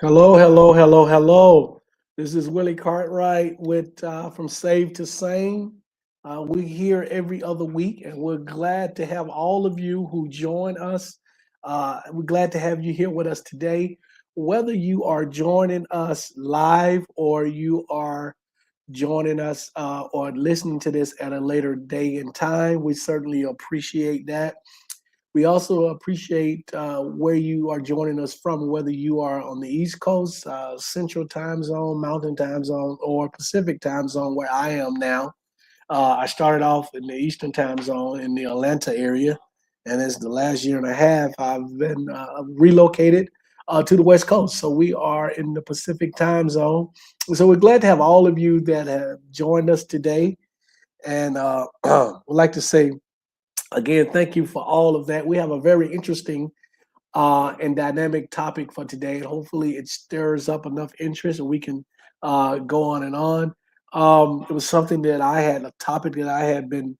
Hello, hello, hello, hello. This is Willie Cartwright with from Save to Sane. We're here every other week, and we're glad to have all of you who join us. We're glad to have you here with us today. Whether you are joining us live or you are joining us or listening to this at a later day and time, we certainly appreciate that. We also appreciate where you are joining us from, whether you are on the East Coast, Central Time Zone, Mountain Time Zone, or Pacific Time Zone, where I am now. I started off in the Eastern Time Zone in the Atlanta area, and as the last year and a half, I've been relocated to the West Coast. So we are in the Pacific Time Zone. So we're glad to have all of you that have joined us today, and would like to say again, thank you for all of that. We have a very interesting and dynamic topic for today. And hopefully, it stirs up enough interest and we can go on and on. It was something that a topic that I had been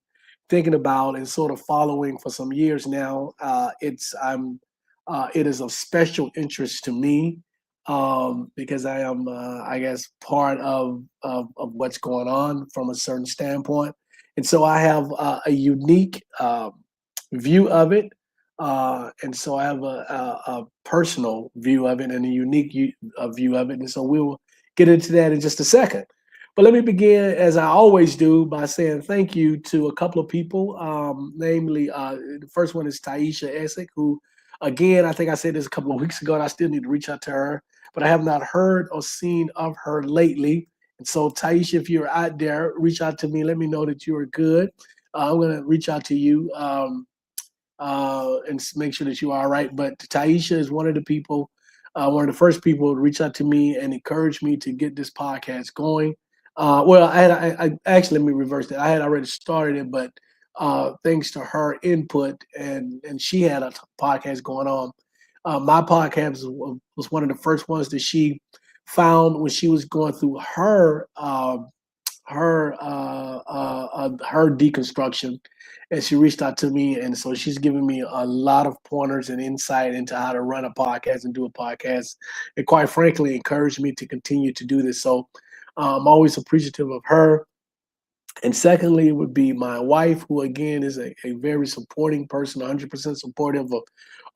thinking about and sort of following for some years now. It is of special interest to me because I am, I guess, part of what's going on from a certain standpoint. And so I have a unique view of it. And so I have a personal view of it and a unique view of it. And so we will get into that in just a second. But let me begin, as I always do, by saying thank you to a couple of people. Namely, the first one is Taisha Essick, who, again, I think I said this a couple of weeks ago, and I still need to reach out to her, but I have not heard or seen of her lately. And so, Taisha, if you're out there, reach out to me. Let me know that you are good. I'm going to reach out to you and make sure that you are all right. But Taisha is one of the people, one of the first people to reach out to me and encourage me to get this podcast going. I actually, let me reverse that. I had already started it, but thanks to her input and she had a podcast going on. My podcast was one of the first ones that she found when she was going through her deconstruction, and she reached out to me, and so she's given me a lot of pointers and insight into how to run a podcast and do a podcast, and quite frankly encouraged me to continue to do this. So I'm always appreciative of her. And secondly, it would be my wife, who again is a very supporting person, 100% supportive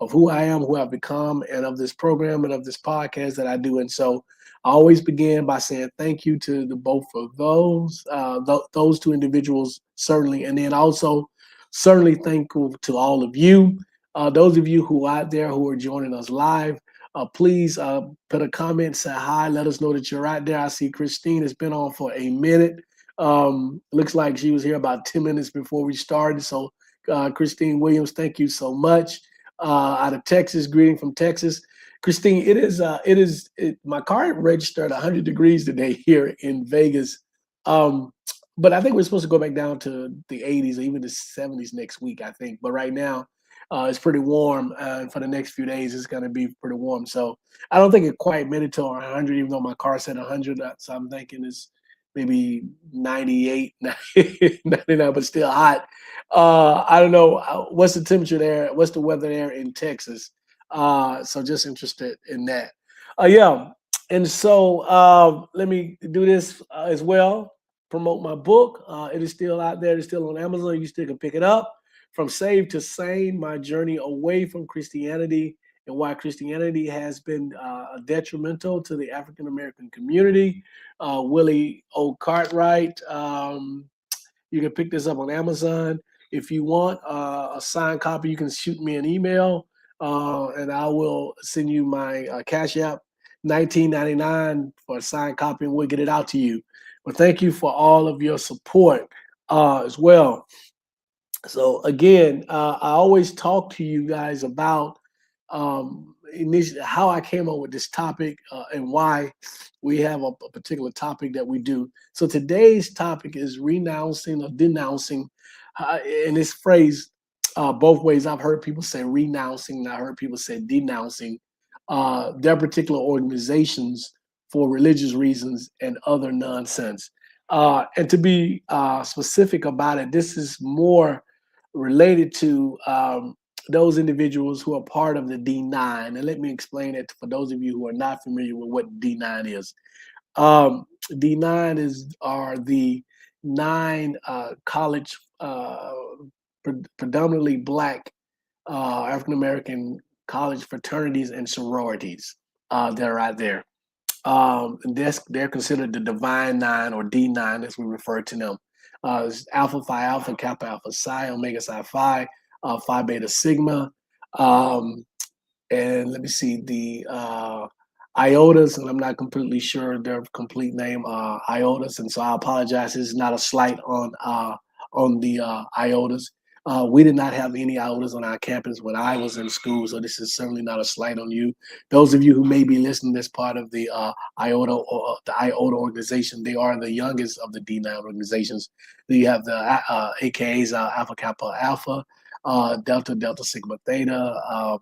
of who I am, who I've become, and of this program and of this podcast that I do. And so I always begin by saying thank you to the both of those two individuals, certainly. And then also certainly thankful to all of you, those of you who are out there who are joining us live. Please put a comment, say hi, let us know that you're out there. I see Christine has been on for a minute. Looks like she was here about 10 minutes before we started. So, Christine Williams, thank you so much. Out of Texas, greeting from Texas. Christine, my car registered 100 degrees today here in Vegas. But I think we're supposed to go back down to the 80s or even the 70s next week, I think. But right now, it's pretty warm. And for the next few days, it's going to be pretty warm. So I don't think it quite made it to 100, even though my car said 100. So I'm thinking it's maybe 98, 99, but still hot. I don't know. What's the temperature there? What's the weather there in Texas? So just interested in that. Yeah. And so let me do this as well. Promote my book. It is still out there. It's still on Amazon. You still can pick it up. From Save to Sane, My Journey Away from Christianity and Why Christianity Has Been Detrimental to the African American Community. Willie O. Cartwright. You can pick this up on Amazon. If you want a signed copy, you can shoot me an email and I will send you my Cash App, $19.99 for a signed copy, and we'll get it out to you. But thank you for all of your support as well. So again, I always talk to you guys about initially how I came up with this topic and why we have a particular topic that we do. So today's topic is renouncing or denouncing. And this phrase, both ways, I've heard people say renouncing, and I heard people say denouncing their particular organizations for religious reasons and other nonsense. And to be specific about it, this is more related to those individuals who are part of the D9. And let me explain it for those of you who are not familiar with what D9 is. D9 are the 9 college, predominantly Black African American college fraternities and sororities that are out there. And they're considered the Divine Nine, or D9 as we refer to them. It's Alpha Phi Alpha, Kappa Alpha Psi, Omega Psi Phi, Phi Beta Sigma, um, and let me see, the Iotas, and I'm not completely sure their complete name, Iotas, and so I apologize. This is not a slight on the Iotas. We did not have any Iotas on our campus when I was in school, so this is certainly not a slight on you. Those of you who may be listening as part of the Iota, or the Iota organization, they are the youngest of the D9 organizations. You have the AKAs, Alpha Kappa Alpha, Delta Delta Sigma Theta,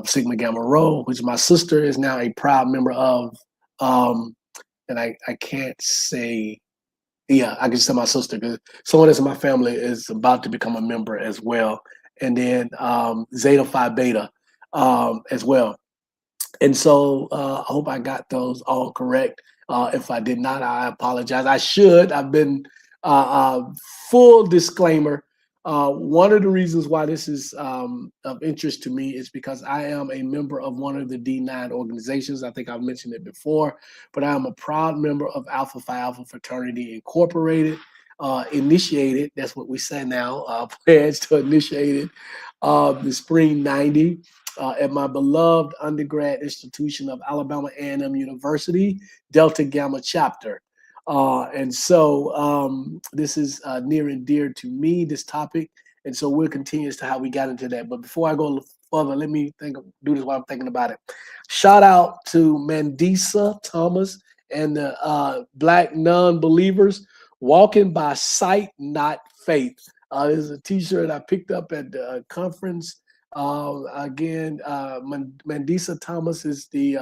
Sigma Gamma Rho, which my sister is now a proud member of. And I can't say, yeah, I can say my sister, because someone that's in my family is about to become a member as well. And then Zeta Phi Beta as well. And so I hope I got those all correct. If I did not, I apologize. I should. I've been full disclaimer. One of the reasons why this is of interest to me is because I am a member of one of the D9 organizations. I think I've mentioned it before, but I am a proud member of Alpha Phi Alpha Fraternity Incorporated, initiated, that's what we say now, pledged to initiate it, the spring 90. At my beloved undergrad institution of Alabama A&M University, Delta Gamma chapter. And so this is near and dear to me, this topic. And so we'll continue as to how we got into that. But before I go further, let me do this while I'm thinking about it. Shout out to Mandisa Thomas and the Black non-believers, walking by sight, not faith. There's a t-shirt I picked up at the conference. Again, Mandisa Thomas is the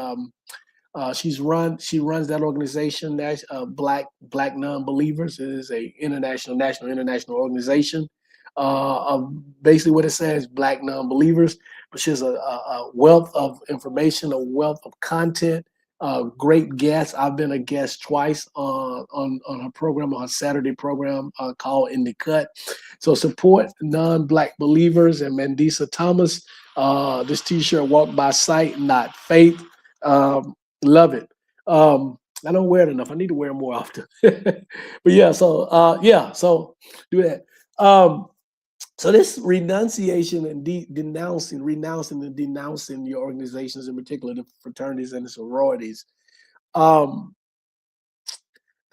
she runs that organization, that Black Non-Believers. It is a international organization. Basically what it says, Black Non-Believers, which is a wealth of information, a wealth of content. Great guest. I've been a guest twice on her program, on a Saturday program called In the Cut. So support non-Black believers and Mandisa Thomas. This t-shirt, walk by sight, not faith. Love it. I don't wear it enough. I need to wear it more often. But yeah, so do that. So this renunciation and renouncing and denouncing your organizations, in particular the fraternities and the sororities. The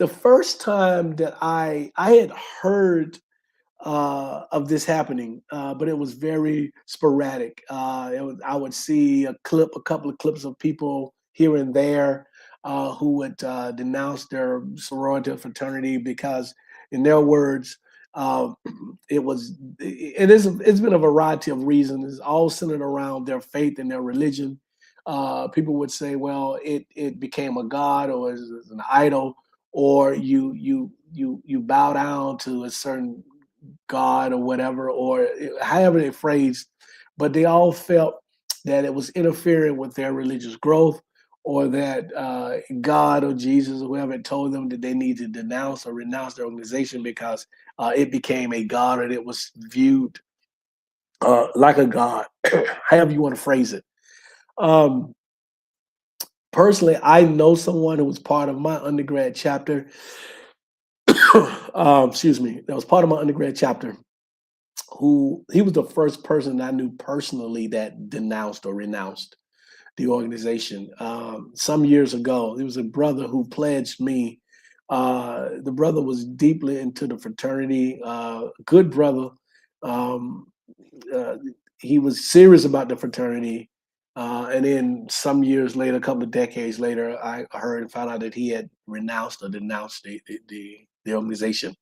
first time that I had heard of this happening, but it was very sporadic. I would see a couple of clips of people here and there who would denounce their sorority or fraternity because, in their words, it's been a variety of reasons. It's all centered around their faith and their religion. People would say, well, it became a god, or is an idol, or you bow down to a certain god or whatever, or however they phrased, but they all felt that it was interfering with their religious growth, or that God or Jesus or whoever had told them that they need to denounce or renounce their organization because it became a god, or it was viewed like a god, however you want to phrase it. Personally, I know someone who was part of my undergrad chapter. Excuse me, that was part of my undergrad chapter. He was the first person I knew personally that denounced or renounced the organization. Some years ago, there was a brother who pledged me. The brother was deeply into the fraternity, good brother. He was serious about the fraternity. And then some years later, a couple of decades later, I heard and found out that he had renounced or denounced the organization.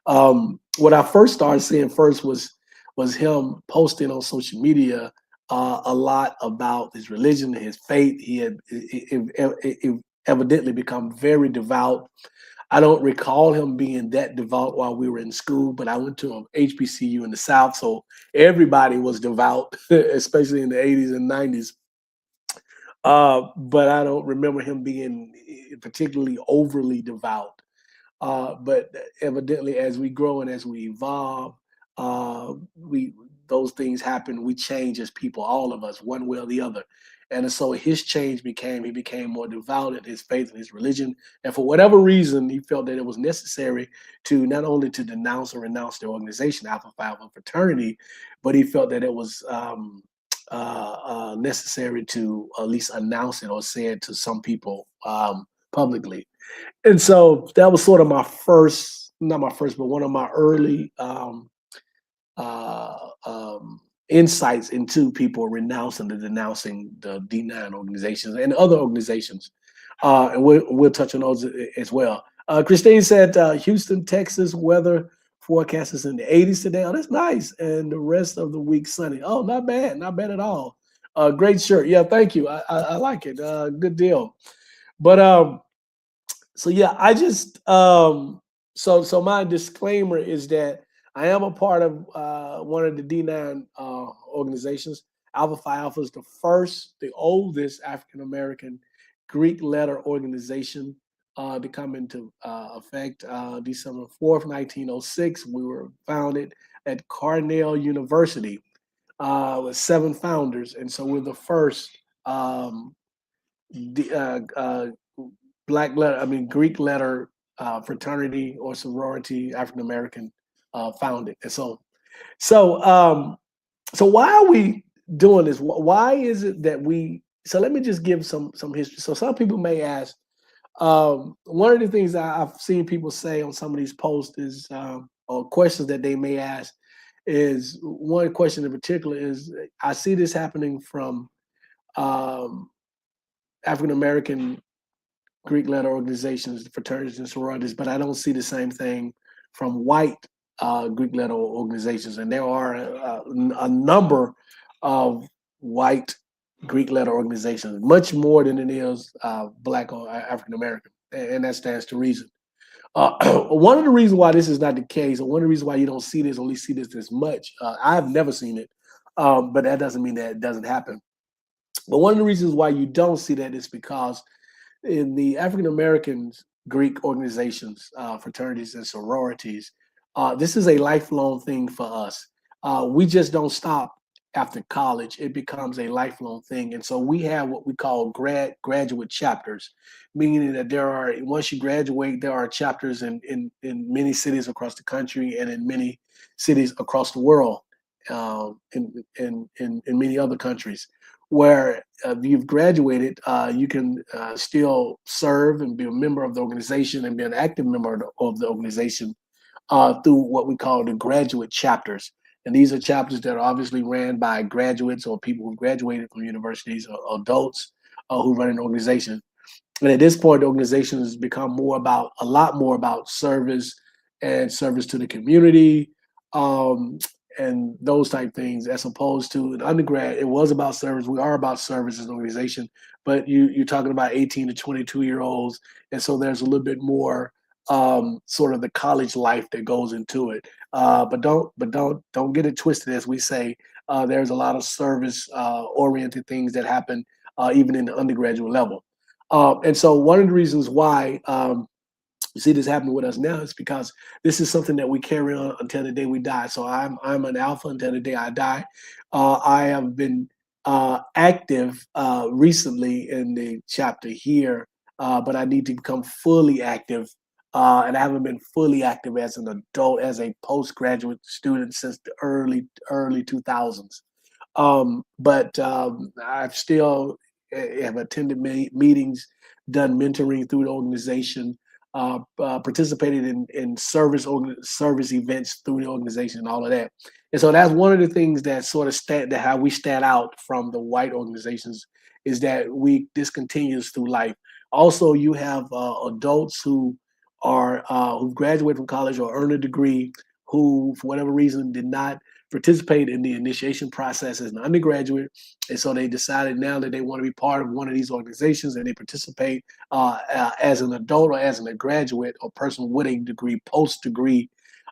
What I first started seeing first was him posting on social media a lot about his religion, his faith. He had evidently become very devout. I don't recall him being that devout while we were in school, but I went to an HBCU in the South, so everybody was devout, especially in the 80s and 90s. But I don't remember him being particularly overly devout. But evidently, as we grow and as we evolve, we those things happen. We change as people, all of us, one way or the other. And so his change became he became more devout in his faith and his religion. And for whatever reason, he felt that it was necessary to not only to denounce or renounce the organization, Alpha Phi Alpha fraternity, but he felt that it was necessary to at least announce it or say it to some people publicly. And so that was sort of my first, not my first, but one of my early uh, insights into people renouncing and denouncing the D9 organizations and other organizations. And we'll touch on those as well. Christine said Houston, Texas weather forecast is in the 80s today. Oh, that's nice. And the rest of the week sunny. Oh, not bad. Not bad at all. Great shirt. Yeah, thank you. I like it. Good deal. But so yeah, I just so my disclaimer is that I am a part of one of the D9 organizations. Alpha Phi Alpha is the first, the oldest African American Greek letter organization to come into effect. December 4th, 1906. We were founded at Cornell University with 7 founders, and so we're the first the, black letter, I mean Greek letter fraternity or sorority African American founded. And so why are we doing this? Why is it that we? So let me just give some history. So some people may ask. One of the things I've seen people say on some of these posts is, or questions that they may ask, is one question in particular is I see this happening from um, African American Greek letter organizations, fraternities and sororities, but I don't see the same thing from white Greek letter organizations. And there are a number of white Greek letter organizations, much more than it is Black or African American. And that stands to reason. One of the reasons why this is not the case, or one of the reasons why you don't see this, or at least see this as much, I've never seen it, but that doesn't mean that it doesn't happen. But one of the reasons why you don't see that is because in the African American Greek organizations, fraternities, and sororities, this is a lifelong thing for us. We just don't stop after college; it becomes a lifelong thing, and so we have what we call graduate chapters, meaning that there are once you graduate, there are chapters in many cities across the country and in many cities across the world, in many other countries where you've graduated, you can still serve and be a member of the organization and be an active member of the organization through what we call the graduate chapters. And these are chapters that are obviously ran by graduates or people who graduated from universities or adults who run an organization. And at this point, the organization has become a lot more about service and service to the community, um, and those type things, as opposed to an undergrad. It was about service. We are about service as an organization, but you're talking about 18 to 22 year olds, and so there's a little bit more sort of the college life that goes into it. But don't get it twisted. As we say, there's a lot of service oriented things that happen even in the undergraduate level. And so one of the reasons why you see this happening with us now is because this is something that we carry on until the day we die. So I'm an alpha until the day I die. I have been active recently in the chapter here, but I need to become fully active. And I haven't been fully active as an adult, as a postgraduate student since the early 2000s. But I've still have attended meetings, done mentoring through the organization, participated in service events through the organization, and all of that. And so that's one of the things that sort of that how we stand out from the white organizations is that this continues through life. Also, you have adults who are who graduated from college or earned a degree who, for whatever reason, did not participate in the initiation process as an undergraduate. And so they decided now that they want to be part of one of these organizations, and they participate as an adult or as a graduate or person with a degree, post degree.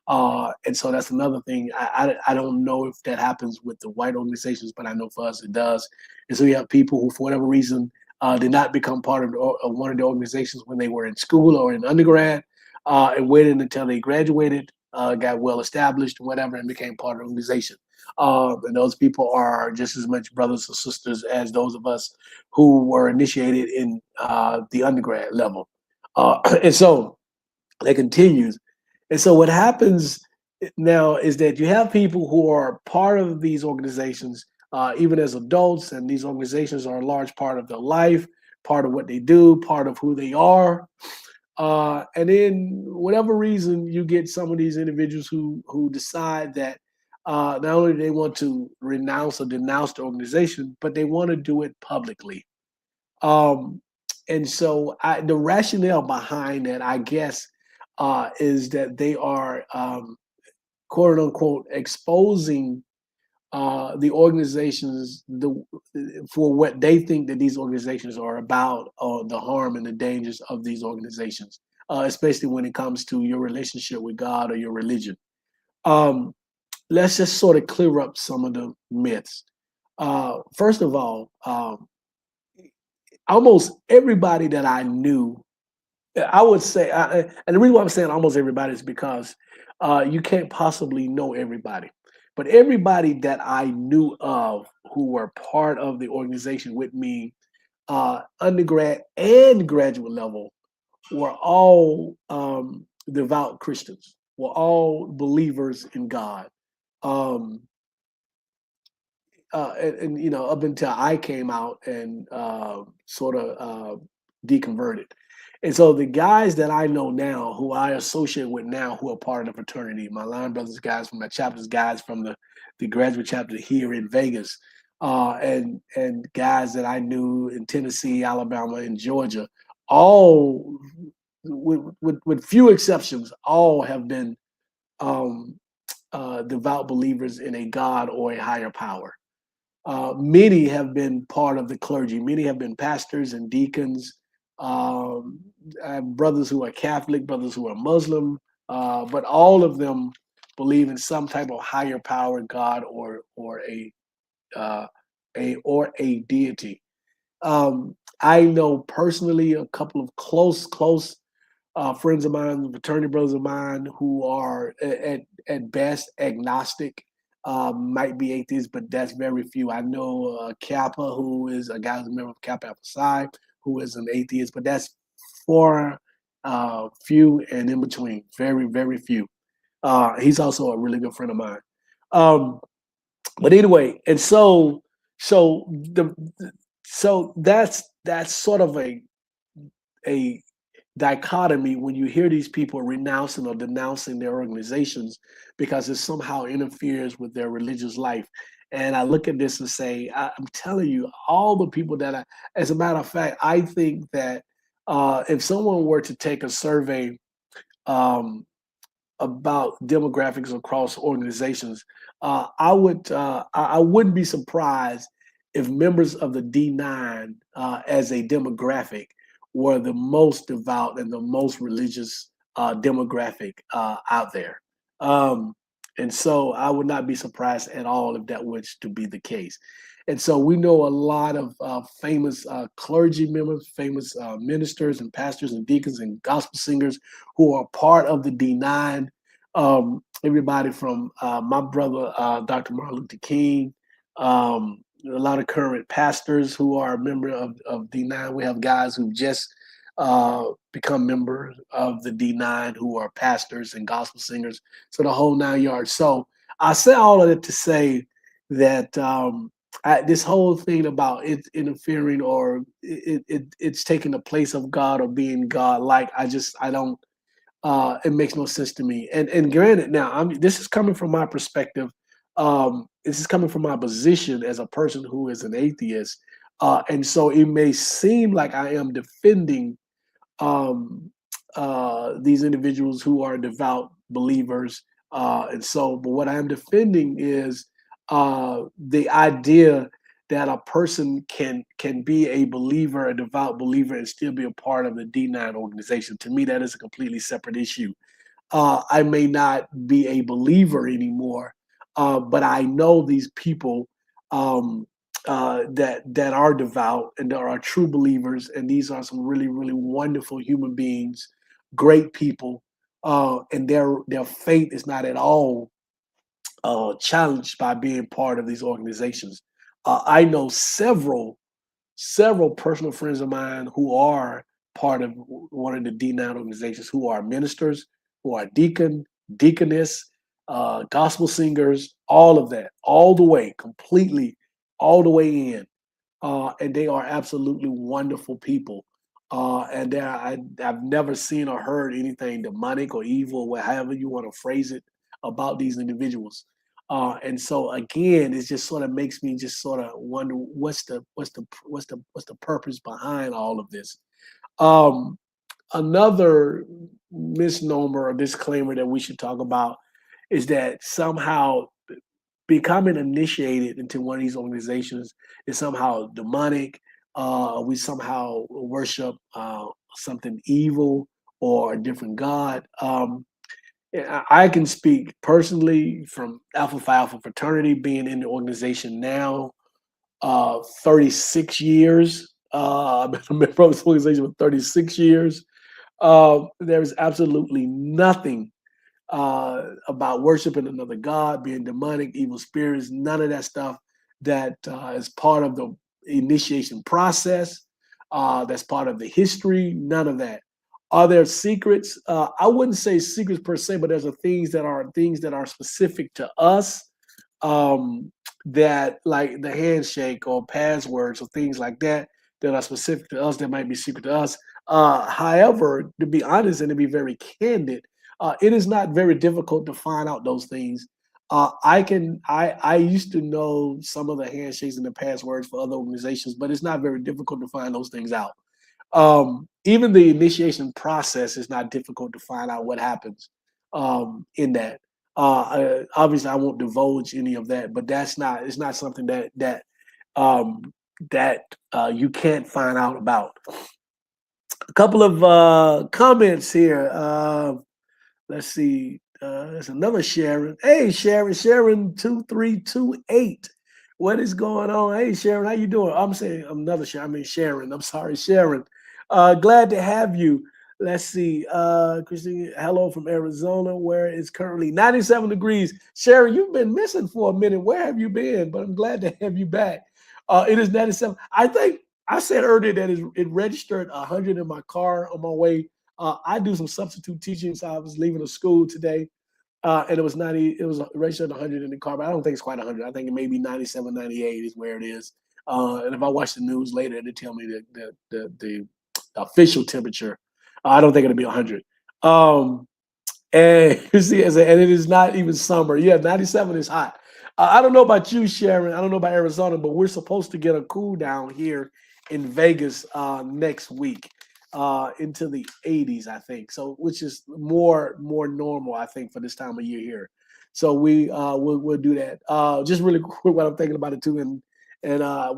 And so that's another thing. I don't know if that happens with the white organizations, but I know for us it does. And so you have people who, for whatever reason, did not become part of one of the organizations when they were in school or in undergrad, and waited until they graduated, got well established, whatever, and became part of the organization. And those people are just as much brothers or sisters as those of us who were initiated in the undergrad level. And so that continues. And so what happens now is that you have people who are part of these organizations, even as adults, and these organizations are a large part of their life, part of what they do, part of who they are. And then, whatever reason, you get some of these individuals who decide that not only do they want to renounce or denounce the organization, but they want to do it publicly. Um, and so, the rationale behind that, I guess, is that they are quote unquote exposing the organizations for what they think that these organizations are about, or the harm and the dangers of these organizations, especially when it comes to your relationship with God or your religion. Um, let's just sort of clear up some of the myths. First of all, almost everybody that I knew, I would say, and the reason why I'm saying almost everybody is because you can't possibly know everybody. But everybody that I knew of who were part of the organization with me, undergrad and graduate level, were all devout Christians, were all believers in God. Um, and you know, up until I came out and sort of deconverted. And so the guys that I know now, who I associate with now, who are part of the fraternity, my line brothers guys from my chapters, guys from the graduate chapter here in Vegas, and guys that I knew in Tennessee, Alabama, and Georgia, all with few exceptions, all have been um, devout believers in a God or a higher power. Many have been part of the clergy. Many have been pastors and deacons, um, brothers who are Catholic, brothers who are Muslim, but all of them believe in some type of higher power, God uh, or a deity. I know personally a couple of close friends of mine, fraternity brothers of mine, who are at best agnostic, might be atheists, but that's very few. I know Kappa, who is a guy who's a member of Kappa Alpha Psi, who is an atheist, but that's for few and in between, very few. He's also a really good friend of mine. Um, but anyway, and so the so that's sort of a dichotomy when you hear these people renouncing or denouncing their organizations because it somehow interferes with their religious life. And I look at this and say, I'm telling you, all the people as a matter of fact, I think that if someone were to take a survey um, about demographics across organizations, I wouldn't be surprised if members of the D9 as a demographic were the most devout and the most religious demographic out there. Um, and so I would not be surprised at all if that was to be the case. And so we know a lot of famous clergy members, famous ministers and pastors and deacons and gospel singers who are part of the D9. Everybody from my brother, Dr. Martin Luther King, a lot of current pastors who are a member of D9. We have guys who just become members of the D9 who are pastors and gospel singers. So the whole 9 yards. So I say all of it to say that this whole thing about it interfering or it's taking the place of God or being God-like, I don't. It makes no sense to me. And granted, now this is coming from my perspective. This is coming from my position as a person who is an atheist, and so it may seem like I am defending these individuals who are devout believers But what I'm defending is the idea that a person can be a believer, a devout believer, and still be a part of the D9 organization. To me, that is a completely separate issue. I may not be a believer anymore, but I know these people um, that are devout and that are true believers, and these are some really really wonderful human beings, great people, and their faith is not at all challenged by being part of these organizations. I know several personal friends of mine who are part of one of the D9 organizations, who are ministers, who are deaconess, gospel singers, all of that, all the way, completely, all the way in. And they are absolutely wonderful people. I've never seen or heard anything demonic or evil, however you want to phrase it, about these individuals. And so again, it just sort of makes me just sort of wonder what's the purpose behind all of this. Um, Another misnomer or disclaimer that we should talk about is that somehow becoming initiated into one of these organizations is somehow demonic. We somehow worship something evil or a different god. I can speak personally from Alpha Phi Alpha fraternity, being in the organization now 36 years. I've been a member of this organization for 36 years. There's absolutely nothing about worshiping another god, being demonic, evil spirits, none of that stuff that is part of the initiation process. That's part of the history. None of that. Are there secrets? I wouldn't say secrets per se, but there's things that are specific to us, um, that like the handshake or passwords or things like that are specific to us that might be secret to us. However, to be honest and to be very candid, it is not very difficult to find out those things. I used to know some of the handshakes and the passwords for other organizations, but it's not very difficult to find those things out. Even the initiation process is not difficult to find out what happens in that. Obviously, I won't divulge any of that, but it's not something um, that you can't find out about. A couple of comments here. Let's see. There's another Sharon. Hey, Sharon 2328. What is going on? Hey, Sharon, how you doing? I'm saying another Sharon. I mean Sharon. I'm sorry, Sharon. Glad to have you. Let's see. Christine, hello from Arizona, where it's currently 97 degrees. Sharon, you've been missing for a minute. Where have you been? But I'm glad to have you back. It is 97. I think I said earlier that it registered 100 in my car on my way. I do some substitute teaching, so I was leaving a school today, and it was 90. It was registered 100 in the car, but I don't think it's quite 100. I think it may be 97, 98 is where it is. And if I watch the news later, they tell me the official temperature. I don't think it'll be 100. And you see, and it is not even summer. Yeah, 97 is hot. I don't know about you, Sharon. I don't know about Arizona, but we're supposed to get a cool down here in Vegas next week into the 80s, I think. So, which is more normal, I think, for this time of year here. So we'll do that. Just really quick, what I'm thinking about it too, and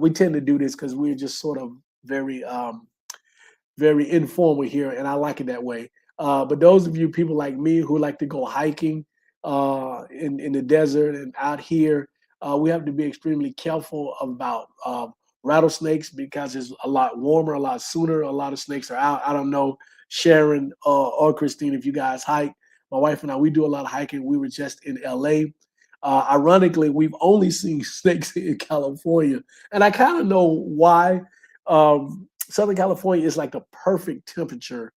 we tend to do this because we're just sort of very very informal here, and I like it that way. But those of you people like me who like to go hiking in the desert and out here, we have to be extremely careful about rattlesnakes because it's a lot warmer, a lot sooner. A lot of snakes are out. I don't know, Sharon or Christine, if you guys hike. My wife and I, we do a lot of hiking. We were just in LA. Ironically, we've only seen snakes in California, and I kind of know why. Southern California is like the perfect temperature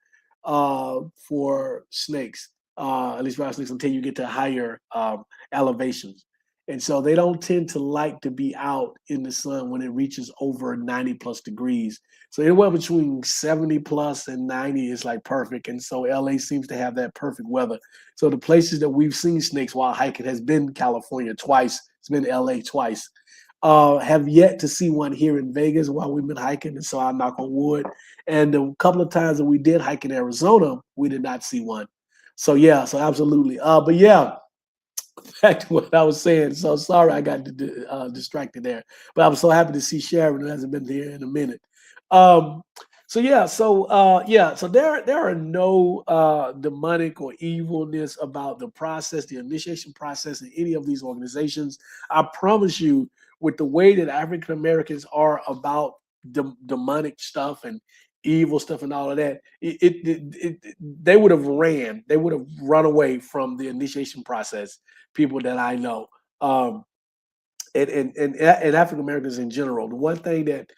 for snakes, at least rattlesnakes, until you get to higher elevations. And so they don't tend to like to be out in the sun when it reaches over 90 plus degrees. So anywhere between 70 plus and 90 is like perfect. And so LA seems to have that perfect weather. So the places that we've seen snakes while hiking has been California twice. It's been LA twice. Have yet to see one here in Vegas while we've been hiking, and so I knock on wood. And a couple of times that we did hike in Arizona, we did not see one. So yeah, so absolutely. But yeah, back to what I was saying. So sorry I got distracted there, but I'm so happy to see Sharon who hasn't been here in a minute. Um, so there are no demonic or evilness about the process, the initiation process in any of these organizations. I promise you, with the way that African Americans are about demonic stuff and evil stuff and all of that, they would have ran, they would have run away from the initiation process. People that I know, um, and African Americans in general. The one thing that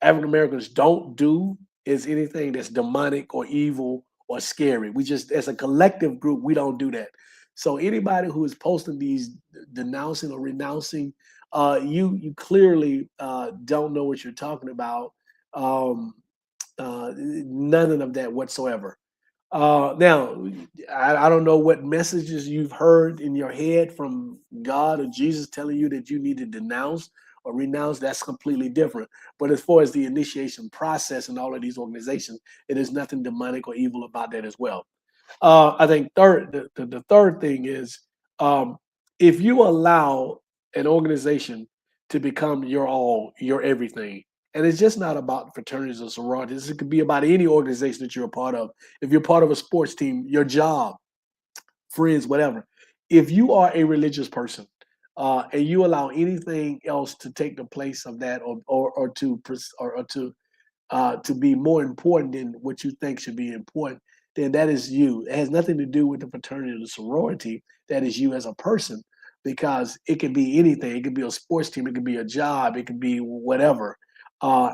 African Americans don't do is anything that's demonic or evil or scary. We just, as a collective group, we don't do that. So anybody who is posting these denouncing or renouncing, you clearly don't know what you're talking about. Um, None of that whatsoever. Now, I don't know what messages you've heard in your head from God or Jesus telling you that you need to denounce or renounce. That's completely different. But as far as the initiation process in all of these organizations, it is nothing demonic or evil about that as well. I think the third thing is, if you allow an organization to become your all, your everything, and it's just not about fraternities or sororities. It could be about any organization that you're a part of. If you're part of a sports team, your job, friends, whatever. If you are a religious person, and you allow anything else to take the place of that, or to be more important than what you think should be important, then that is you. It has nothing to do with the fraternity or the sorority. That is you as a person, because it can be anything. It could be a sports team. It could be a job. It could be whatever.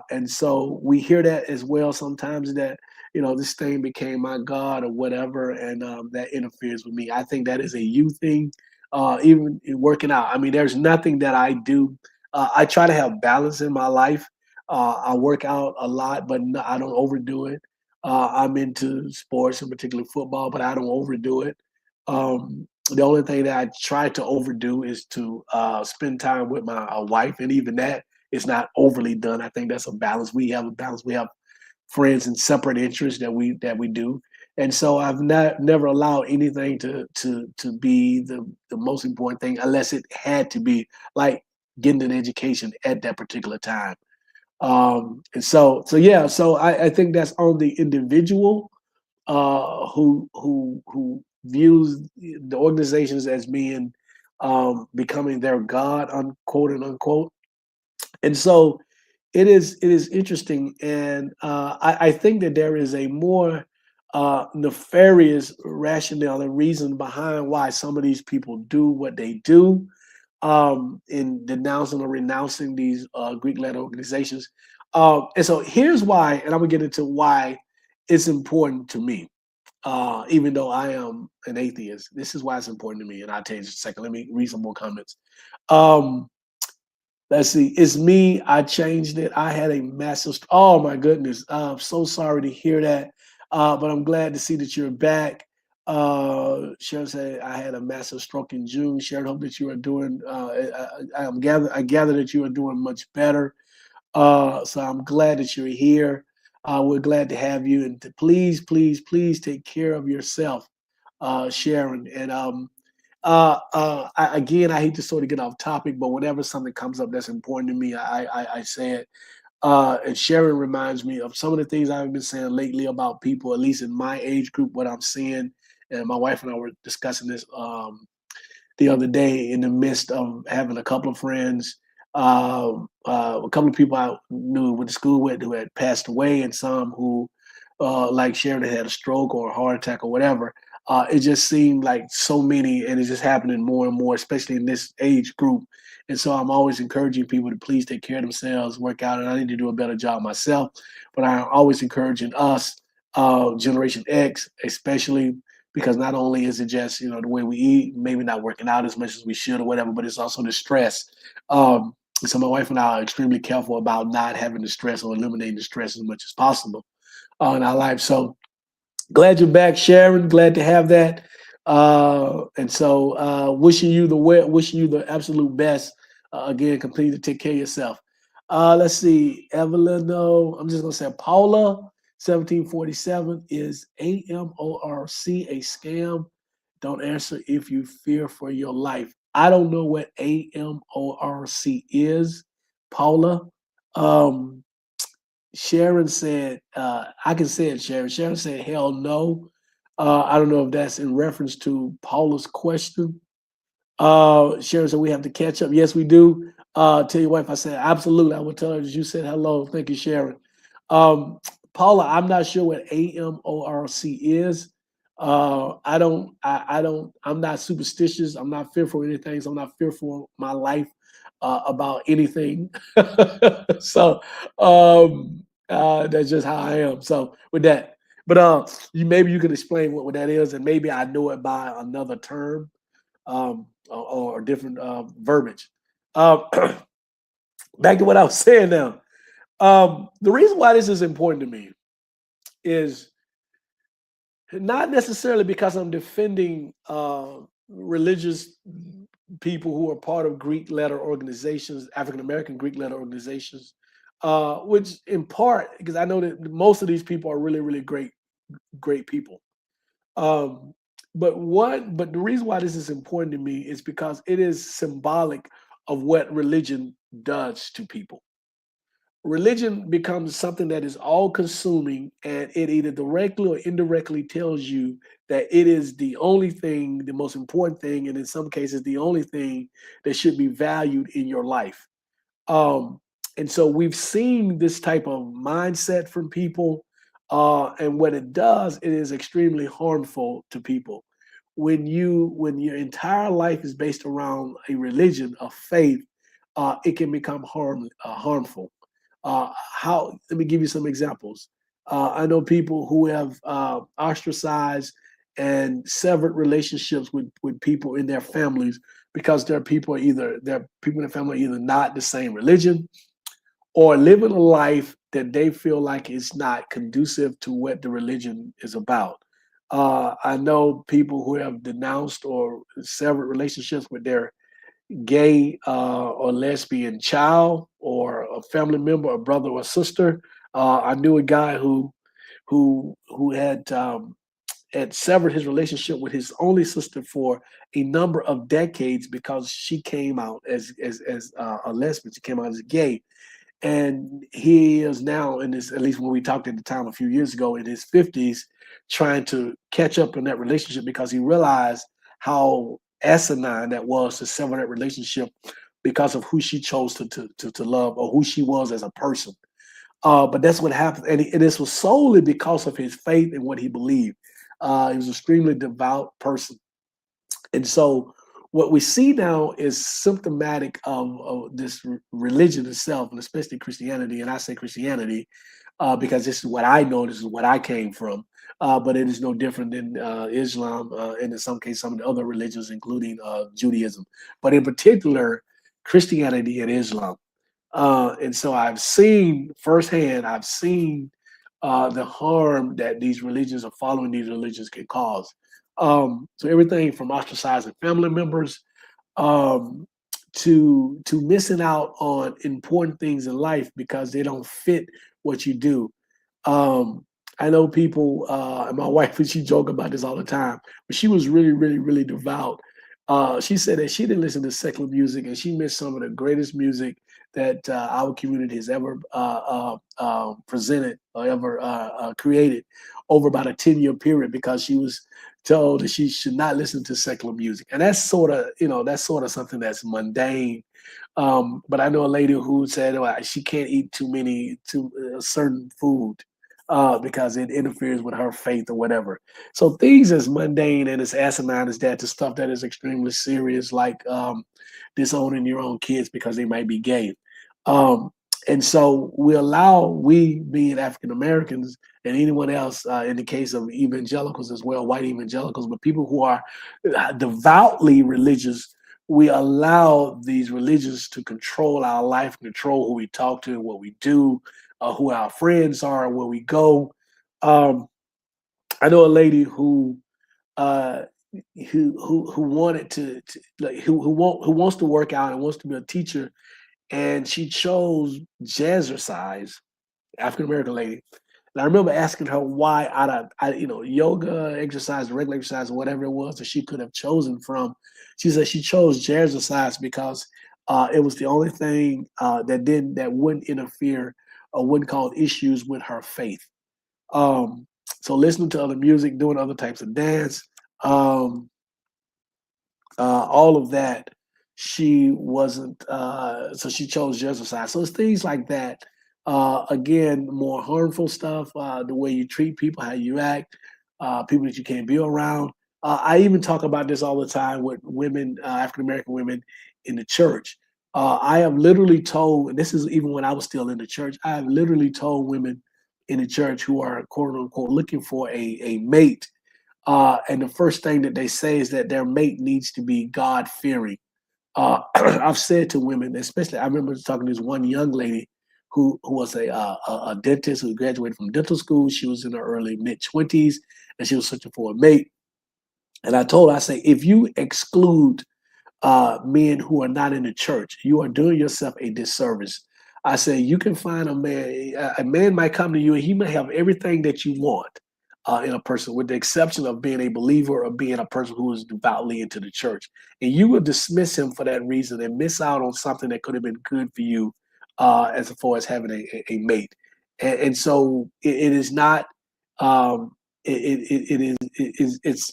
And so we hear that as well sometimes, that this thing became my god or whatever, and that interferes with me. I think that is a you thing. Even in working out, I mean, there's nothing that I do. I try to have balance in my life. I work out a lot, but no, I don't overdo it. I'm into sports, in particular football, but I don't overdo it. The only thing that I try to overdo is to spend time with my wife, and even that is not overly done. I think that's a balance. We have a balance. We have friends and separate interests that we do, and so I've not never allowed anything to be the most important thing, unless it had to be, like getting an education at that particular time. And so I think that's on the individual, who views the organizations as being, becoming their god, unquote and unquote. And so it is interesting, and I think that there is a more nefarious rationale and reason behind why some of these people do what they do, in denouncing or renouncing these Greek-led organizations. And so here's why, and I'm gonna get into why it's important to me. Even though I am an atheist, this is why it's important to me, and I'll tell you in a second. Let me read some more comments. Um, let's see. It's me. I changed it. I had a massive. Oh my goodness. I'm so sorry to hear that. But I'm glad to see that you're back. Sharon said I had a massive stroke in June. Sharon, hope that you are doing. I gather that you are doing much better. So I'm glad that you're here. We're glad to have you, and please, please, please take care of yourself, Sharon. And again, I hate to sort of get off topic, but whenever something comes up that's important to me, I say it. And Sharon reminds me of some of the things I've been saying lately about people, at least in my age group, what I'm seeing. And my wife and I were discussing this the other day in the midst of having a couple of friends, a couple of people I knew went to school with who had passed away, and some who, like Sharon, had a stroke or a heart attack or whatever. It just seemed like so many, and it's just happening more and more, especially in this age group. And so I'm always encouraging people to please take care of themselves, work out, and I need to do a better job myself. But I'm always encouraging us, Generation X, especially, because not only is it just the way we eat, maybe not working out as much as we should or whatever, but it's also the stress. So my wife and I are extremely careful about not having the stress or eliminating the stress as much as possible in our life. So glad you're back, Sharon. Glad to have that. And so wishing you the absolute best. Again, continue to take care of yourself. Let's see, Evelyn. No, I'm just gonna say Paula. 1747 is AMORC a scam? Don't answer if you fear for your life. I don't know what AMORC is, Paula. Um, Sharon said, I can say it, Sharon. Sharon said, hell no. I don't know if that's in reference to Paula's question. Sharon said, we have to catch up. Yes, we do. Tell your wife, I said, absolutely. I will tell her that you said hello. Thank you, Sharon. Um, Paula, I'm not sure what AMORC is. I'm not superstitious. I'm not fearful of anything. So I'm not fearful of my life about anything. So that's just how I am. So with that, but maybe you can explain what that is, and maybe I know it by another term or different verbiage. Um, Back to what I was saying now. The reason why this is important to me is not necessarily because I'm defending religious people who are part of Greek letter organizations, African American Greek letter organizations, which in part because I know that most of these people are really, really great people. Um, but the reason why this is important to me is because it is symbolic of what religion does to people. Religion becomes something that is all consuming, and it either directly or indirectly tells you that it is the only thing, the most important thing, and in some cases the only thing that should be valued in your life. um, and so we've seen this type of mindset from people, and what it does, it is extremely harmful to people. When your entire life is based around a religion, a faith, it can become harmful. How? Let me give you some examples. I know people who have ostracized and severed relationships with people in their families because their people in the family are either not the same religion or living a life that they feel like is not conducive to what the religion is about. I know people who have denounced or severed relationships with their gay or lesbian child or a family member, a brother or sister. I knew a guy who had severed his relationship with his only sister for a number of decades because she came out as a lesbian. She came out as gay, and he is now in this. At least when we talked at the time a few years ago, in his 50s, trying to catch up in that relationship because he realized how asinine that was to sever that relationship because of who she chose to love or who she was as a person. But that's what happened, and this was solely because of his faith and what he believed. He was an extremely devout person, and so what we see now is symptomatic of this religion itself, and especially Christianity. And I say Christianity because this is what I know, this is what I came from. But it is no different than Islam, and in some cases, some of the other religions, including Judaism. But in particular, Christianity and Islam. And so I've seen firsthand, I've seen the harm that these religions or following these religions can cause. So everything from ostracizing family members um, to missing out on important things in life because they don't fit what you do. Um, I know people, and my wife, she joke about this all the time, but she was really, really, really devout. She said that she didn't listen to secular music, and she missed some of the greatest music that our community has ever presented or ever created over about a 10-year period because she was told that she should not listen to secular music. And that's sort of, that's sort of something that's mundane. But I know a lady who said she can't eat too certain food because it interferes with her faith or whatever. So things as mundane and as asinine as that to stuff that is extremely serious, like disowning your own kids because they might be gay. Um, and so we being African Americans and anyone else, in the case of evangelicals as well, white evangelicals, but people who are devoutly religious, we allow these religions to control our life, control who we talk to and what we do, who our friends are, and where we go. Um, I know a lady uh, who wanted to like who wants to work out and wants to be a teacher, and she chose jazzercise, African American lady. And I remember asking her why out of yoga, exercise, regular exercise, or whatever it was that she could have chosen from. She said she chose jazzercise because it was the only thing that wouldn't interfere or wouldn't cause issues with her faith. Um, so listening to other music, doing other types of dance, um, all of that, she wasn't. So she chose exercise. So it's things like that. Again, more harmful stuff. The way you treat people, how you act, people that you can't be around. I even talk about this all the time with women, African American women in the church. I have literally told, and this is even when I was still in the church, I have literally told women in the church who are quote unquote looking for a mate, and the first thing that they say is that their mate needs to be God fearing. I've said to women, especially I remember talking to this one young lady who was a dentist who graduated from dental school. She was in her early mid 20s, and she was searching for a mate. And I told her, I say, if you exclude men who are not in the church, you are doing yourself a disservice. I say you can find a man. A man might come to you and he may have everything that you want in a person, with the exception of being a believer or being a person who is devoutly into the church. And you will dismiss him for that reason and miss out on something that could have been good for you, as far as having a mate. And so it is not. Um, it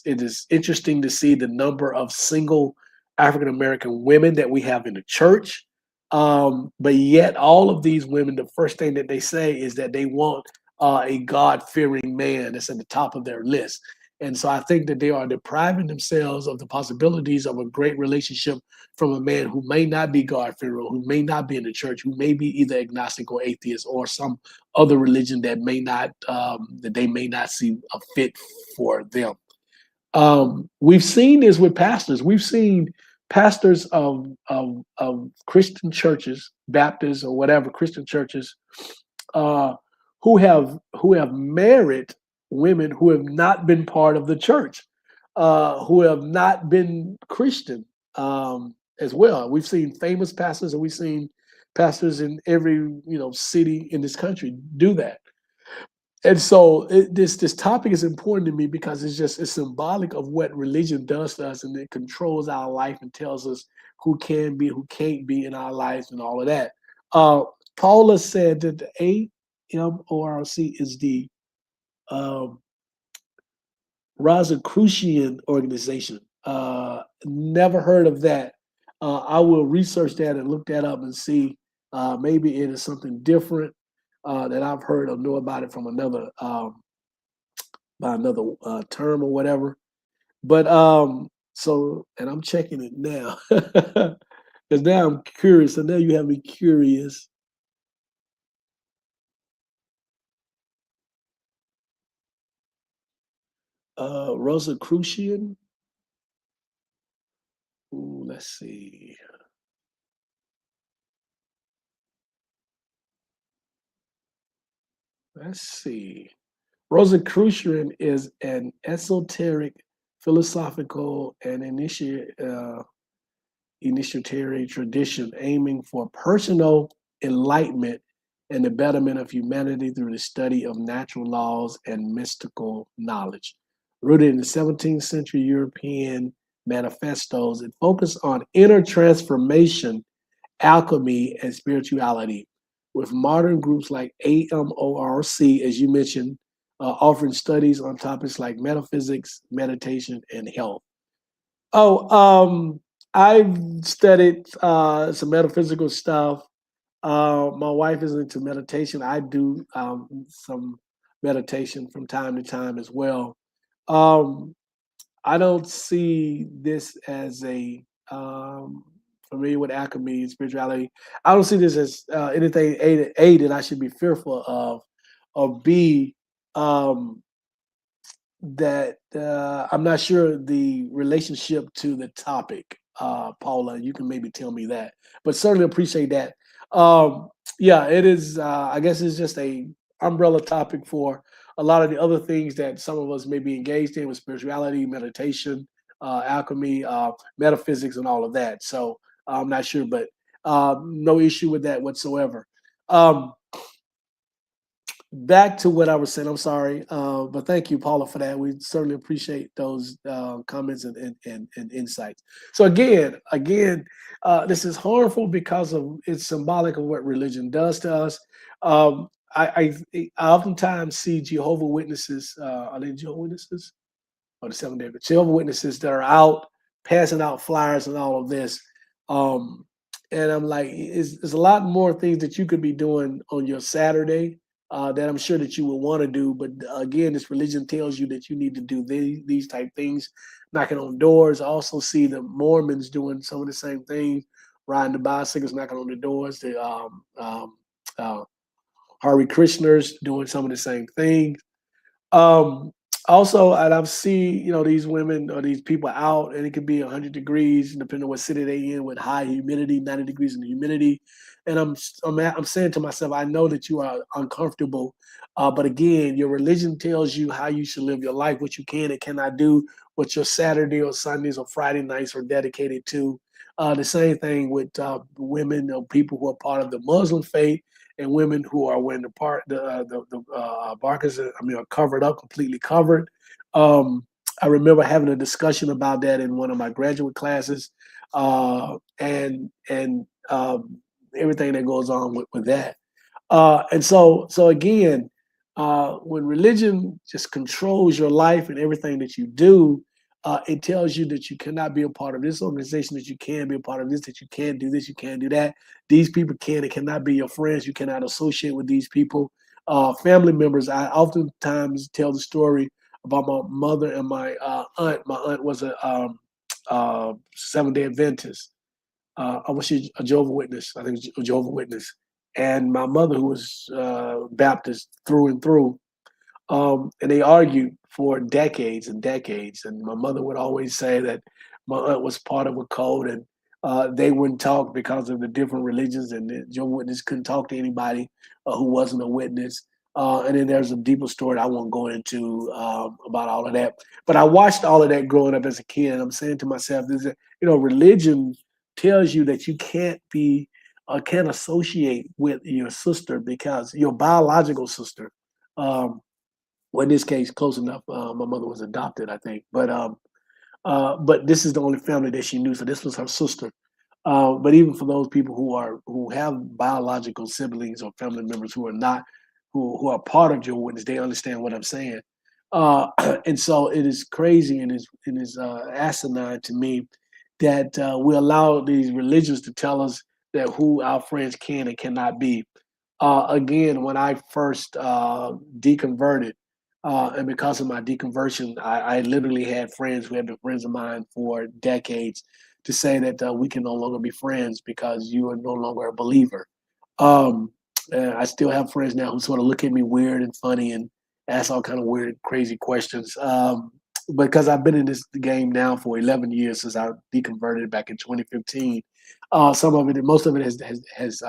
is interesting to see the number of single African American women that we have in the church. But yet, all of these women, the first thing that they say is that they want a God fearing man that's at the top of their list. And so I think that they are depriving themselves of the possibilities of a great relationship from a man who may not be God fearing, who may not be in the church, who may be either agnostic or atheist or some other religion that may not that they may not see a fit for them. We've seen this with pastors. We've seen pastors of Christian churches, Baptists or whatever Christian churches, uh, who have married women who have not been part of the church, who have not been Christian, as well. We've seen famous pastors, and we've seen pastors in every city in this country do that. And so this topic is important to me because it's symbolic of what religion does to us, and it controls our life and tells us who can be, who can't be in our lives, and all of that. Uh, Paula said that the AMORC is the um, Rosicrucian organization. Never heard of that. I will research that and look that up and see. Maybe it is something different that I've heard or know about it from another by another term or whatever. But so, and I'm checking it now because now I'm curious. So now you have me curious. Rosicrucian. Ooh, let's see. Let's see. Rosicrucian is an esoteric, philosophical, and initiatory tradition aiming for personal enlightenment and the betterment of humanity through the study of natural laws and mystical knowledge. Rooted in the 17th century European manifestos, it focused on inner transformation, alchemy, and spirituality, with modern groups like AMORC, as you mentioned, offering studies on topics like metaphysics, meditation, and health. Oh, I've studied some metaphysical stuff. My wife is into meditation. I do some meditation from time to time as well. Um, I don't see this as a familiar with alchemy and spirituality. I don't see this as anything A that I should be fearful of, or B um, that I'm not sure the relationship to the topic. Paula, you can maybe tell me that, but certainly appreciate that. Yeah, it is. I guess it's just a umbrella topic for a lot of the other things that some of us may be engaged in with spirituality, meditation, alchemy, metaphysics, and all of that. So I'm not sure, but no issue with that whatsoever. Um, back to what I was saying. I'm sorry, but thank you, Paula, for that. We certainly appreciate those comments and insights. So this is harmful because of it's symbolic of what religion does to us. I oftentimes see Jehovah Witnesses. Are they Jehovah Witnesses? Or the Seventh Day Adventists, Jehovah Witnesses that are out passing out flyers and all of this. Um, and I'm like, there's a lot more things that you could be doing on your Saturday that I'm sure that you would want to do. But again, this religion tells you that you need to do these type things, knocking on doors. I also see the Mormons doing some of the same things, riding the bicycles, knocking on the doors. The uh, Hare Krishners doing some of the same things. Um, Also, and I've seen these women or these people out, and it could be 100 degrees depending on what city they in with high humidity, 90 degrees in the humidity. And I'm saying to myself, I know that you are uncomfortable, but again, your religion tells you how you should live your life, what you can and cannot do, what your Saturday or Sundays or Friday nights are dedicated to. The same thing with women or people who are part of the Muslim faith and women who are wearing the barkers, are covered up, completely covered. I remember having a discussion about that in one of my graduate classes, and everything that goes on with that. And so again, when religion just controls your life and everything that you do, it tells you that you cannot be a part of this organization, that you can be a part of this, that you can't do this, you can't do that. These people can and cannot be your friends. You cannot associate with these people. Family members, I oftentimes tell the story about my mother and my aunt. My aunt was a Seventh Day Adventist. I was a Jehovah Witness. I think a Jehovah Witness. And my mother, who was Baptist through and through, and they argued for decades and decades. And my mother would always say that my aunt was part of a code, and they wouldn't talk because of the different religions, and the Jehovah's Witness couldn't talk to anybody who wasn't a witness. And then there's a deeper story I won't go into about all of that. But I watched all of that growing up as a kid, and I'm saying to myself, religion tells you that you can't associate with your sister because your biological sister. Um, well, in this case, close enough. My mother was adopted, I think, but this is the only family that she knew, so this was her sister. But even for those people who have biological siblings or family members who are not who are part of your witness, they understand what I'm saying. Uh, and so it is crazy and is asinine to me that we allow these religions to tell us that who our friends can and cannot be. Again, when I first deconverted, and because of my deconversion, I literally had friends who had been friends of mine for decades to say that we can no longer be friends because you are no longer a believer. Um, I still have friends now who sort of look at me weird and funny and ask all kind of weird, crazy questions. Because I've been in this game now for 11 years since I deconverted back in 2015. Most of it has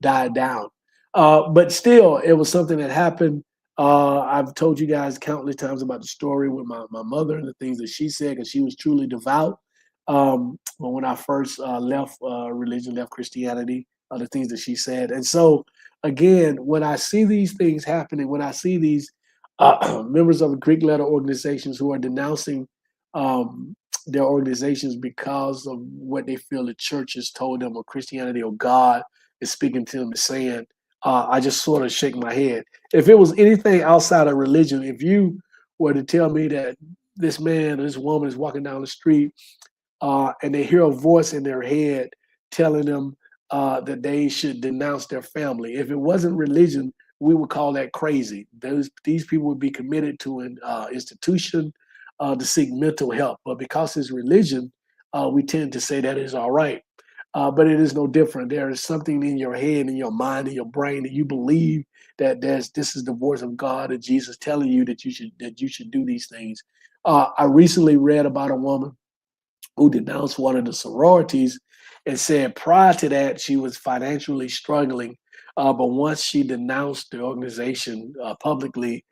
died down. But still, it was something that happened. I've told you guys countless times about the story with my mother and the things that she said, because she was truly devout. But when I first left religion, left Christianity, the things that she said. And so, again, when I see these things happening, when I see these members of the Greek letter organizations who are denouncing their organizations because of what they feel the church has told them, or Christianity or God is speaking to them and saying, I just sort of shake my head. If it was anything outside of religion, if you were to tell me that this man or this woman is walking down the street and they hear a voice in their head telling them that they should denounce their family, if it wasn't religion, we would call that crazy. These people would be committed to an institution to seek mental help. But because it's religion, we tend to say that is all right. But it is no different. There is something in your head, in your mind, in your brain that you believe that this is the voice of God and Jesus telling you that you should do these things. I recently read about a woman who denounced one of the sororities and said prior to that she was financially struggling, but once she denounced the organization publicly,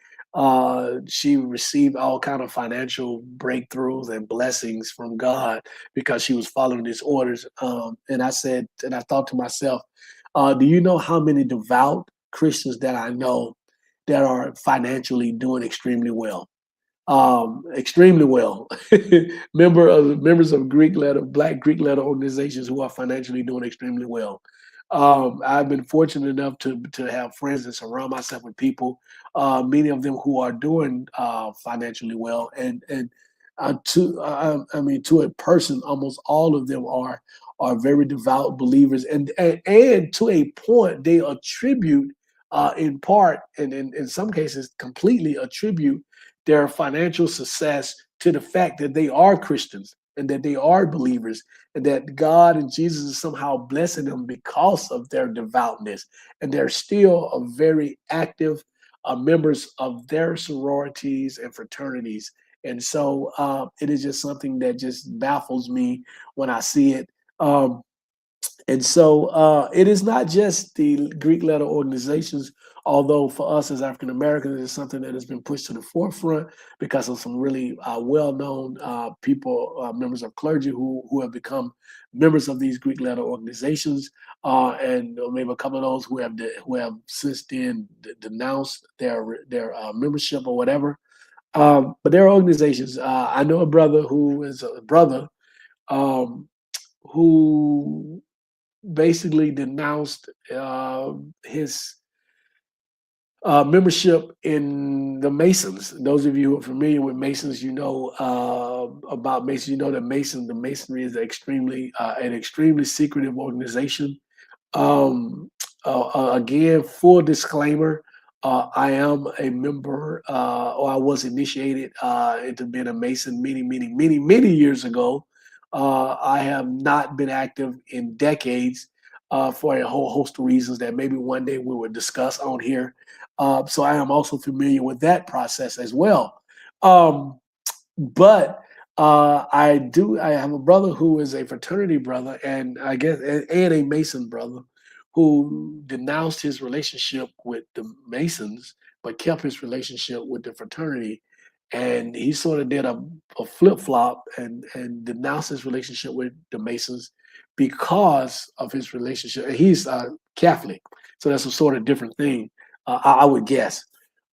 she received all kind of financial breakthroughs and blessings from God because she was following His orders. And I thought to myself, do you know how many devout Christians that I know that are financially doing extremely well. Members of Black Greek letter organizations who are financially doing extremely well. I've been fortunate enough to have friends and surround myself with people, many of them who are doing financially well, and I mean, to a person, almost all of them are very devout believers, and to a point, they attribute, in part, and in some cases, completely attribute their financial success to the fact that they are Christians and that they are believers and that God and Jesus is somehow blessing them because of their devoutness. And they're still a very active members of their sororities and fraternities. And so it is just something that just baffles me when I see it. And so it is not just the Greek letter organizations, although for us as African Americans, it's something that has been pushed to the forefront because of some really well-known people, members of clergy who have become members of these Greek letter organizations, and maybe a couple of those who have since then denounced their membership or whatever. But there are organizations. I know a brother who is a brother um, who basically denounced his membership in the Masons. Those of you who are familiar with Masons, you know about Masons. You know that the Masonry is an extremely secretive organization. Um, Again, full disclaimer: I am a member, or I was initiated into being a Mason many years ago. I have not been active in decades for a whole host of reasons that maybe one day we will discuss on here. So I am also familiar with that process as well. Um, but I have a brother who is a fraternity brother, and I guess and a Mason brother who denounced his relationship with the Masons, but kept his relationship with the fraternity. And he sort of did a flip flop and denounced his relationship with the Masons because of his relationship. And he's Catholic, so that's a sort of different thing, I would guess.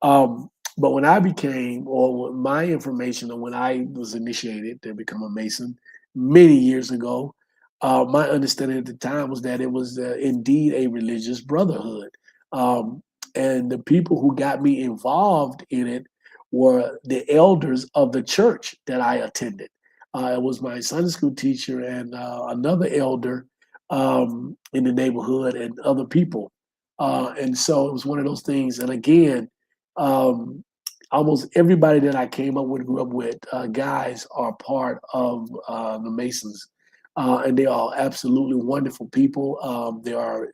Um, but when I became, or my information, or when I was initiated to become a Mason many years ago, my understanding at the time was that it was indeed a religious brotherhood. Um, and the people who got me involved in it were the elders of the church that I attended. It was my Sunday school teacher and another elder in the neighborhood and other people. And so it was one of those things. And again, um, almost everybody that I came up with, grew up with, guys are part of the Masons, and they are absolutely wonderful people. They are,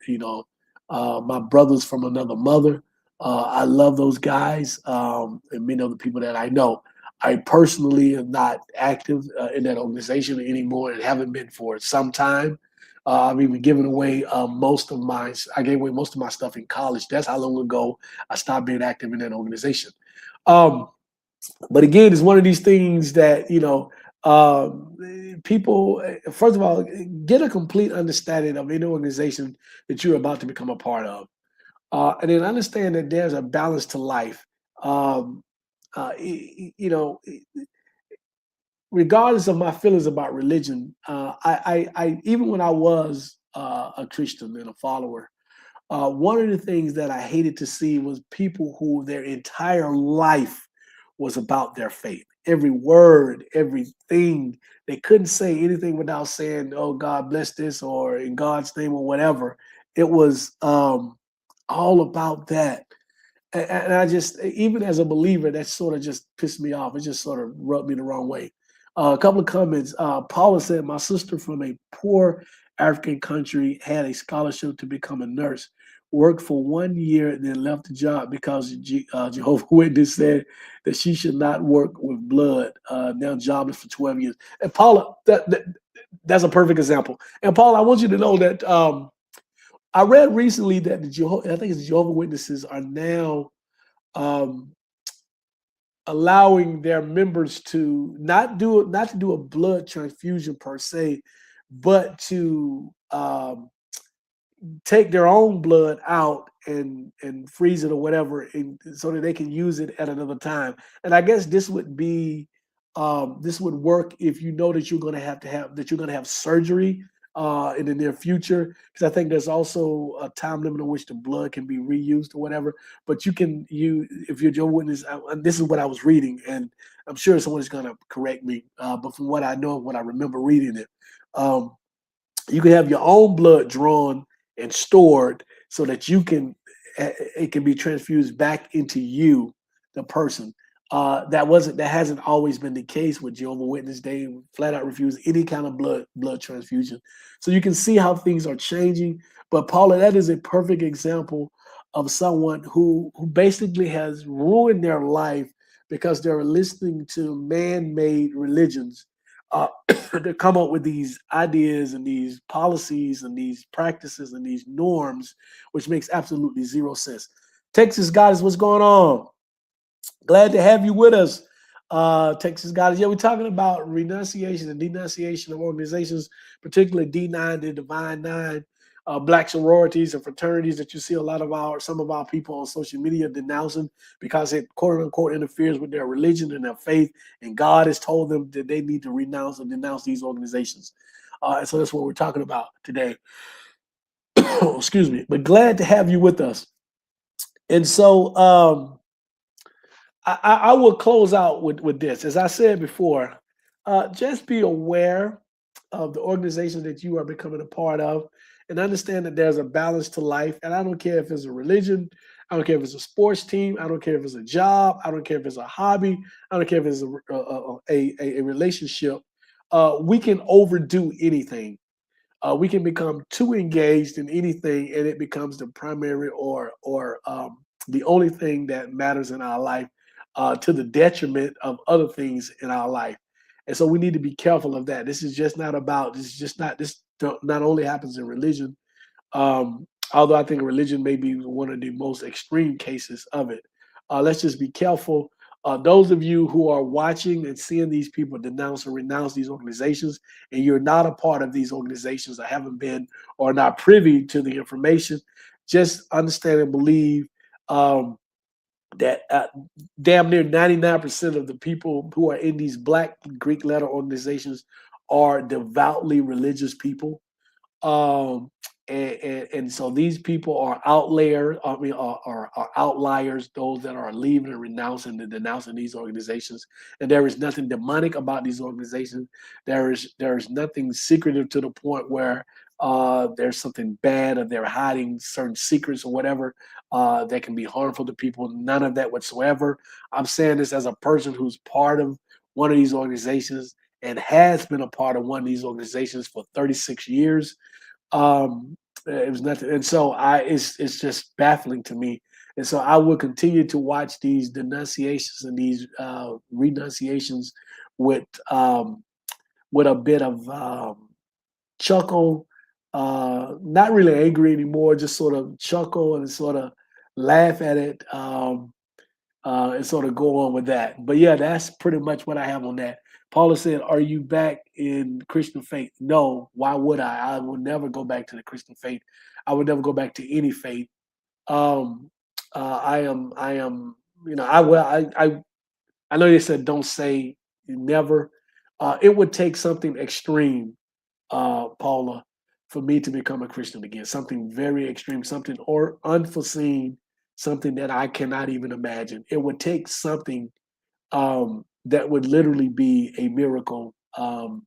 my brothers from another mother. I love those guys, and many of the people that I know. I personally am not active in that organization anymore and haven't been for some time. I've even given away I gave away most of my stuff in college. That's how long ago I stopped being active in that organization. Um, but again, it's one of these things that, people, first of all, get a complete understanding of any organization that you're about to become a part of. And then understand that there's a balance to life. Um, you know, regardless of my feelings about religion, I even when I was a Christian and a follower, one of the things that I hated to see was people who their entire life was about their faith. Every word, everything. They couldn't say anything without saying, "Oh, God bless this," or "In God's name," or whatever. It was all about that. And I just, even as a believer, that sort of just pissed me off. It just sort of rubbed me the wrong way. A couple of comments. Paula said, "My sister from a poor African country had a scholarship to become a nurse, worked for 1 year, and then left the job because Jehovah Witness said that she should not work with blood. Now jobless for 12 years." And Paula, that's a perfect example. And Paula, I want you to know that I read recently that I think it's Jehovah Witnesses are now um, allowing their members to not to do a blood transfusion per se, but to take their own blood out and freeze it or whatever, so that they can use it at another time. And I guess this would work if you know that you're going to have surgery in the near future, because I think there's also a time limit in which the blood can be reused or whatever. But you if you're Joe Witness, and this is what I was reading, and I'm sure someone's going to correct me, but from what I know, what I remember reading it. Um, you can have your own blood drawn and stored so that it can be transfused back into you, the person. That hasn't always been the case with Jehovah's Witness. They flat out refuse any kind of blood transfusion. So you can see how things are changing. But Paula, that is a perfect example of someone who basically has ruined their life because they're listening to man-made religions, uh, to come up with these ideas and these policies and these practices and these norms, which makes absolutely zero sense. Texas guys, what's going on? Glad to have you with us, Texas guys. Yeah, we're talking about renunciation and denunciation of organizations, particularly D9, the Divine Nine, black sororities and fraternities that you see a lot of some of our people on social media denouncing because it quote unquote interferes with their religion and their faith, and God has told them that they need to renounce and denounce these organizations. And so that's what we're talking about today. Excuse me, but glad to have you with us. And so I will close out with this. As I said before, just be aware of the organizations that you are becoming a part of, and understand that there's a balance to life. And I don't care if it's a religion, I don't care if it's a sports team, I don't care if it's a job, I don't care if it's a hobby, I don't care if it's a relationship. We can overdo anything. We can become too engaged in anything, and it becomes the primary or the only thing that matters in our life, to the detriment of other things in our life. And so we need to be careful of that. This is just not about. This is just not. This not only happens in religion, although I think religion may be one of the most extreme cases of it. Let's just be careful. Those of you who are watching and seeing these people denounce or renounce these organizations, and you're not a part of these organizations or haven't been or not privy to the information, just understand and believe um, that damn near 99% of the people who are in these black Greek letter organizations are devoutly religious people. um, and so these people are outliers. I mean, are outliers. Those that are leaving and renouncing and denouncing these organizations. And there is nothing demonic about these organizations. There is nothing secretive to the point where there's something bad or they're hiding certain secrets or whatever that can be harmful to people. None of that whatsoever. I'm saying this as a person who's part of one of these organizations and has been a part of one of these organizations for 36 years. It was nothing, and so it's just baffling to me. And so I will continue to watch these denunciations and these renunciations with with a bit of chuckle, not really angry anymore, just sort of chuckle and sort of laugh at it. And sort of go on with that. But yeah, that's pretty much what I have on that. Paula said, "Are you back in Christian faith?" No. Why would I? I will never go back to the Christian faith. I would never go back to any faith. Um, I am. I am. You know. I will. I know you said don't say never. It would take something extreme, Paula, for me to become a Christian again. Something very extreme, something or unforeseen, something that I cannot even imagine. It would take something that would literally be a miracle to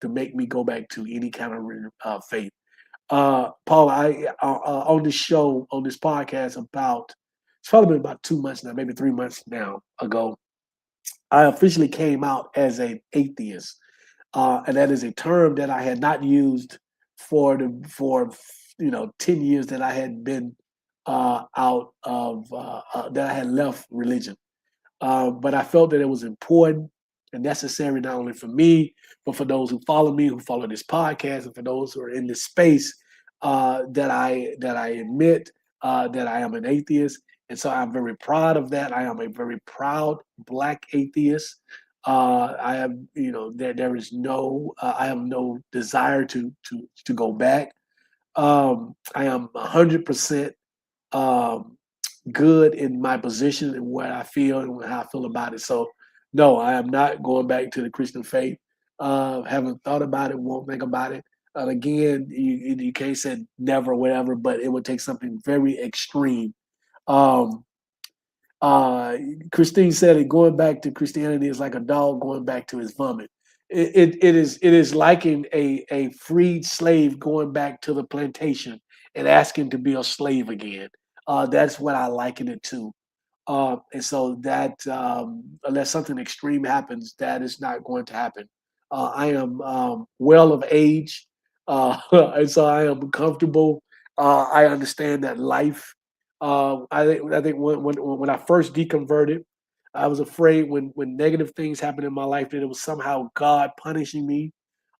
make me go back to any kind of faith. Paula, on this show, on this podcast, it's probably been about 2 months now, maybe 3 months now ago. I officially came out as an atheist, and that is a term that I had not used for 10 years that I had been out of that I had left religion. But I felt that it was important and necessary not only for me, but for those who follow me, who follow this podcast, and for those who are in this space, that I admit that I am an atheist, and so I'm very proud of that. I am a very proud Black atheist. I have, there is no, I have no desire to go back. I am 100% um, good in my position and what I feel and how I feel about it. So, no, I am not going back to the Christian faith. Haven't thought about it, won't think about it. And again, you can't say never or whatever, but it would take something very extreme. Um, uh, Christine said it, going back to Christianity is like a dog going back to his vomit. It is liking a freed slave going back to the plantation and asking to be a slave again. That's what I liken it to. And so that unless something extreme happens, that is not going to happen. I am well of age, and so I am comfortable. I understand that life. I think when I first deconverted, I was afraid when negative things happened in my life that it was somehow God punishing me.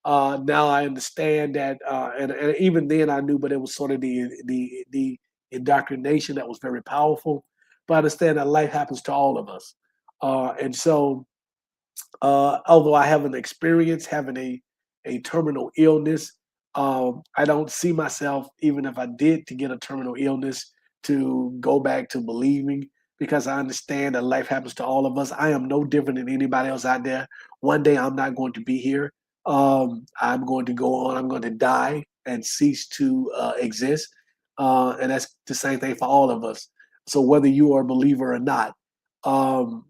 Now I understand that, and even then I knew, but it was sort of the indoctrination that was very powerful. But I understand that life happens to all of us, and so although I haven't experienced having a terminal illness, I don't see myself, even if I did to get a terminal illness, to go back to believing because I understand that life happens to all of us. I am no different than anybody else out there. One day I'm not going to be here. I'm going to go on. I'm going to die and cease to exist. And that's the same thing for all of us. So whether you are a believer or not, um,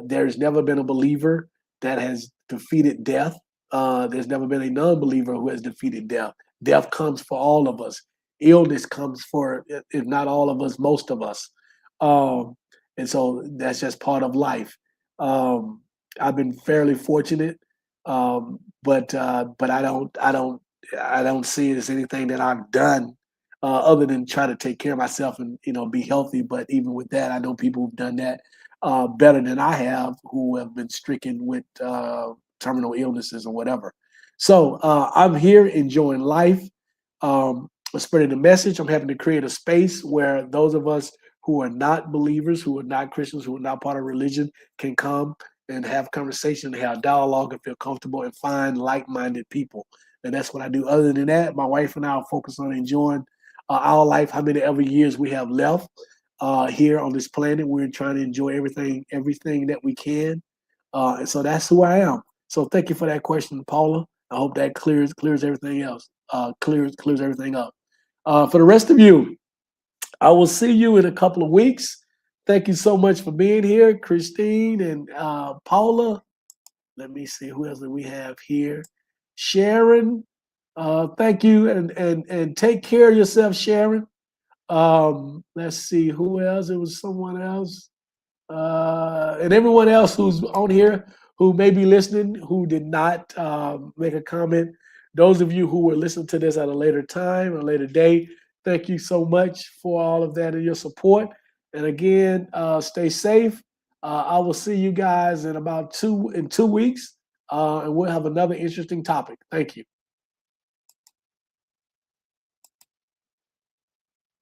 there's never been a believer that has defeated death. There's never been a non-believer who has defeated death. Death comes for all of us. Illness comes for, if not all of us, most of us. Um, and so that's just part of life. Um, I've been fairly fortunate, but I don't see it as anything that I've done other than try to take care of myself and be healthy. But even with that, I know people who've done that better than I have, who have been stricken with terminal illnesses or whatever. So I'm here enjoying life, spreading the message. I'm having to create a space where those of us who are not believers, who are not Christians, who are not part of religion, can come and have conversation, have dialogue, and feel comfortable and find like-minded people. And that's what I do. Other than that, my wife and I are focused on enjoying our life, how many ever years we have left here on this planet. We're trying to enjoy everything that we can, and so that's who I am. So thank you for that question, Paula. I hope that clears everything else. Clears everything up. For the rest of you, I will see you in a couple of weeks. Thank you so much for being here, Christine and Paula. Let me see who else do we have here. Sharon, thank you, and take care of yourself, Sharon. Let's see who else. It was someone else, and everyone else who's on here who may be listening who did not make a comment. Those of you who will listen to this at a later time, a later day, thank you so much for all of that and your support. And again, stay safe. I will see you guys in about 2 weeks, and we'll have another interesting topic. Thank you.